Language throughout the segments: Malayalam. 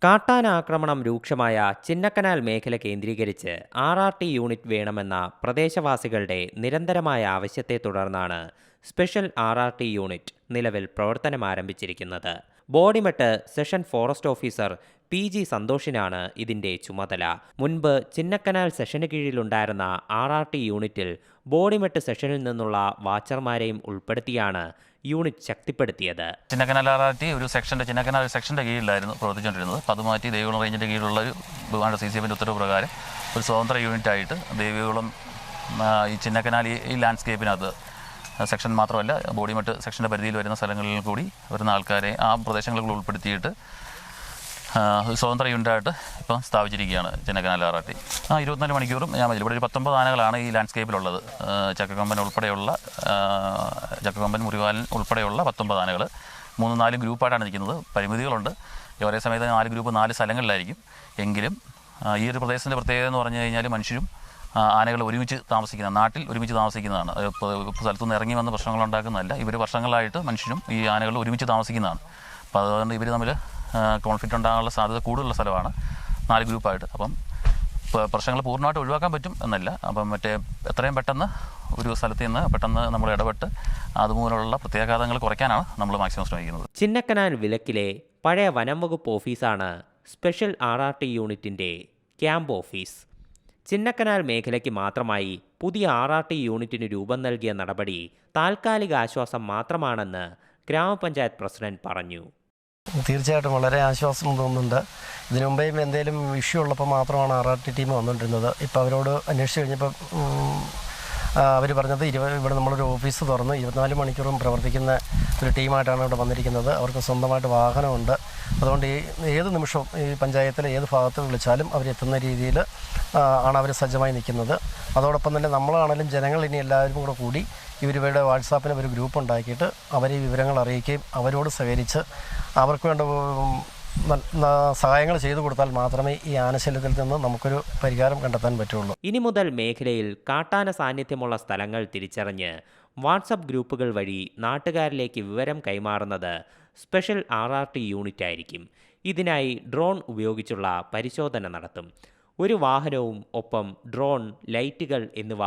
കാട്ടാന ആക്രമണം രൂക്ഷമായ ചിന്നക്കനാൽ മേഖല കേന്ദ്രീകരിച്ച് RRT യൂണിറ്റ് വേണമെന്ന പ്രദേശവാസികളുടെ നിരന്തരമായ ആവശ്യത്തെ തുടർന്നാണ് സ്പെഷ്യൽ RRT യൂണിറ്റ് നിലവിൽ പ്രവർത്തനം ആരംഭിച്ചിരിക്കുന്നത്. Bodimettu session forest officer PG സന്തോഷിനാണ് ഇതിന്റെ ചുമതല. മുൻപ് ചിന്നക്കനാൽ സെഷന് കീഴിലുണ്ടായിരുന്ന RRT യൂണിറ്റിൽ ബോഡിമെട്ട് സെഷനിൽ നിന്നുള്ള വാച്ചർമാരെയും ഉൾപ്പെടുത്തിയാണ് യൂണിറ്റ് ശക്തിപ്പെടുത്തിയത്. ചിന്നക്കനാൽ RRT ഒരു ചിന്നക്കനാൽ സെക്ഷൻ്റെ കീഴിലായിരുന്നു പ്രവർത്തിച്ചുകൊണ്ടിരുന്നത്. അപ്പോൾ അത് മാറ്റി ദേവികുളം റേഞ്ചിൻ്റെ കീഴിലുള്ള ഒരു CCFിൻ്റെ ഉത്തരവ് പ്രകാരം ഒരു സ്വതന്ത്ര യൂണിറ്റായിട്ട് ദേവികുളം ഈ ചിന്നക്കനാൽ ഈ ലാൻഡ്സ്കേപ്പിനകത്ത് സെക്ഷൻ മാത്രമല്ല ബോഡിമെട്ട് സെക്ഷൻ്റെ പരിധിയിൽ വരുന്ന സ്ഥലങ്ങളിൽ കൂടി വരുന്ന ആൾക്കാരെ ആ പ്രദേശങ്ങളിൽ ഉൾപ്പെടുത്തിയിട്ട് സ്വതന്ത്ര യൂണിറ്റായിട്ട് ഇപ്പം സ്ഥാപിച്ചിരിക്കുകയാണ് ചിന്നക്കനാൽ RRT. 24 മണിക്കൂറും ഞാൻ ഇവിടെ ഒരു 19 ആനകളാണ് ഈ ലാൻഡ്സ്കേപ്പിലുള്ളത്. ചക്കക്കൊമ്പൻ ഉൾപ്പെടെയുള്ള ചക്കക്കൊമ്പൻ മുരുകാലൻ ഉൾപ്പെടെയുള്ള 19 ആനകൾ 3-4 ഗ്രൂപ്പായിട്ടാണ് നിൽക്കുന്നത്. പരിമിതികളുണ്ട്. ഒരേ സമയത്ത് 4 ഗ്രൂപ്പ് 4 സ്ഥലങ്ങളിലായിരിക്കും. എങ്കിലും ഈ ഒരു പ്രദേശത്തിൻ്റെ പ്രത്യേകത എന്ന് പറഞ്ഞു കഴിഞ്ഞാൽ മനുഷ്യരും ആനകൾ ഒരുമിച്ച് താമസിക്കുന്ന നാട്ടിൽ ഒരുമിച്ച് താമസിക്കുന്നതാണ്. സ്ഥലത്തുനിന്ന് ഇറങ്ങി വന്ന പ്രശ്നങ്ങളുണ്ടാക്കുന്നതല്ല. ഇവർ വർഷങ്ങളായിട്ട് മനുഷ്യരും ഈ ആനകൾ ഒരുമിച്ച് താമസിക്കുന്നതാണ്. അപ്പോൾ അതുകൊണ്ട് ഇവർ തമ്മിൽ കോൺഫ്ലിക്റ്റ് ഉണ്ടാകാനുള്ള സാധ്യത കൂടുതലുള്ള സ്ഥലമാണ് 4 ഗ്രൂപ്പായിട്ട്. അപ്പം പ്രശ്നങ്ങൾ പൂർണ്ണമായിട്ട് ഒഴിവാക്കാൻ പറ്റും എന്നല്ല. അപ്പം എത്രയും പെട്ടെന്ന് ഒരു സ്ഥലത്ത് നിന്ന് പെട്ടെന്ന് നമ്മൾ ഇടപെട്ട് അതുമൂലമുള്ള പ്രത്യാഘാതങ്ങൾ കുറയ്ക്കാനാണ് നമ്മൾ മാക്സിമം ശ്രമിക്കുന്നത്. ചിന്നക്കനാൽ വിലക്കിലെ പഴയ വനം വകുപ്പ് ഓഫീസാണ് സ്പെഷ്യൽ RRT യൂണിറ്റിൻ്റെ ക്യാമ്പ് ഓഫീസ്. ചിന്നക്കനാൽ മേഖലയ്ക്ക് മാത്രമായി പുതിയ RRT യൂണിറ്റിന് രൂപം നൽകിയ നടപടി താൽക്കാലിക ആശ്വാസം മാത്രമാണെന്ന് ഗ്രാമപഞ്ചായത്ത് പ്രസിഡന്റ് പറഞ്ഞു. തീർച്ചയായിട്ടും വളരെ ആശ്വാസം തോന്നുന്നുണ്ട്. ഇതിനു മുമ്പേ എന്തെങ്കിലും ഇഷ്യൂ ഉള്ളപ്പോൾ മാത്രമാണ് RRT ടീം വന്നുകൊണ്ടിരുന്നത്. ഇപ്പോൾ അവരോട് അന്വേഷിച്ച് കഴിഞ്ഞപ്പോൾ അവർ പറഞ്ഞത് ഇവിടെ നമ്മളൊരു ഓഫീസ് തുറന്ന് 24 മണിക്കൂറും പ്രവർത്തിക്കുന്ന ഒരു ടീമായിട്ടാണ് ഇവിടെ വന്നിരിക്കുന്നത്. അവർക്ക് സ്വന്തമായിട്ട് വാഹനമുണ്ട്. അതുകൊണ്ട് ഏത് നിമിഷവും ഈ പഞ്ചായത്തിലെ ഏത് ഭാഗത്ത് വിളിച്ചാലും അവരെത്തുന്ന രീതിയിൽ ആണ് അവർ സജ്ജമായി നിൽക്കുന്നത്. അതോടൊപ്പം തന്നെ നമ്മളാണെങ്കിലും ജനങ്ങൾ ഇനി എല്ലാവരും കൂടി ഇവരുടെ വാട്സാപ്പിന് ഒരു ഗ്രൂപ്പ് ഉണ്ടാക്കിയിട്ട് അവരെ ഈ വിവരങ്ങൾ അറിയിക്കുകയും അവരോട് സഹകരിച്ച് അവർക്ക് വേണ്ട സഹായങ്ങൾ ചെയ്തു കൊടുത്താൽ മാത്രമേ ഈ ആനശല്യത്തിൽ നിന്ന് നമുക്കൊരു പരിഹാരം കണ്ടെത്താൻ പറ്റുള്ളൂ. ഇനി മുതൽ മേഖലയിൽ കാട്ടാന സാന്നിധ്യമുള്ള സ്ഥലങ്ങൾ തിരിച്ചറിഞ്ഞ് വാട്സപ്പ് ഗ്രൂപ്പുകൾ വഴി നാട്ടുകാരിലേക്ക് വിവരം കൈമാറുന്നത് സ്പെഷ്യൽ RRT യൂണിറ്റ് ആയിരിക്കും. ഇതിനായി ഡ്രോൺ ഉപയോഗിച്ചുള്ള പരിശോധന നടത്തും. ഒരു വാഹനവും ഒപ്പം ഡ്രോൺ, ലൈറ്റുകൾ എന്നിവ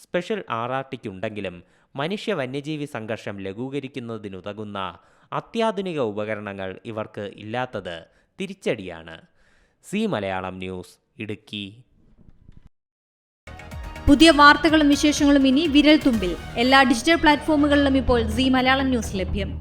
സ്പെഷ്യൽ RRTക്കുണ്ടെങ്കിലും മനുഷ്യ വന്യജീവി സംഘർഷം ലഘൂകരിക്കുന്നതിനുതകുന്ന അത്യാധുനിക ഉപകരണങ്ങൾ ഇവർക്ക് ഇല്ലാത്തത് തിരിച്ചടിയാണ്. മലയാളം ന്യൂസ്, ഇടുക്കി. പുതിയ വാർത്തകളും വിശേഷങ്ങളും ഇനി വിരൽ തുമ്പിൽ. എല്ലാ ഡിജിറ്റൽ പ്ലാറ്റ്ഫോമുകളിലും ഇപ്പോൾ മലയാളം ന്യൂസ് ലഭ്യം.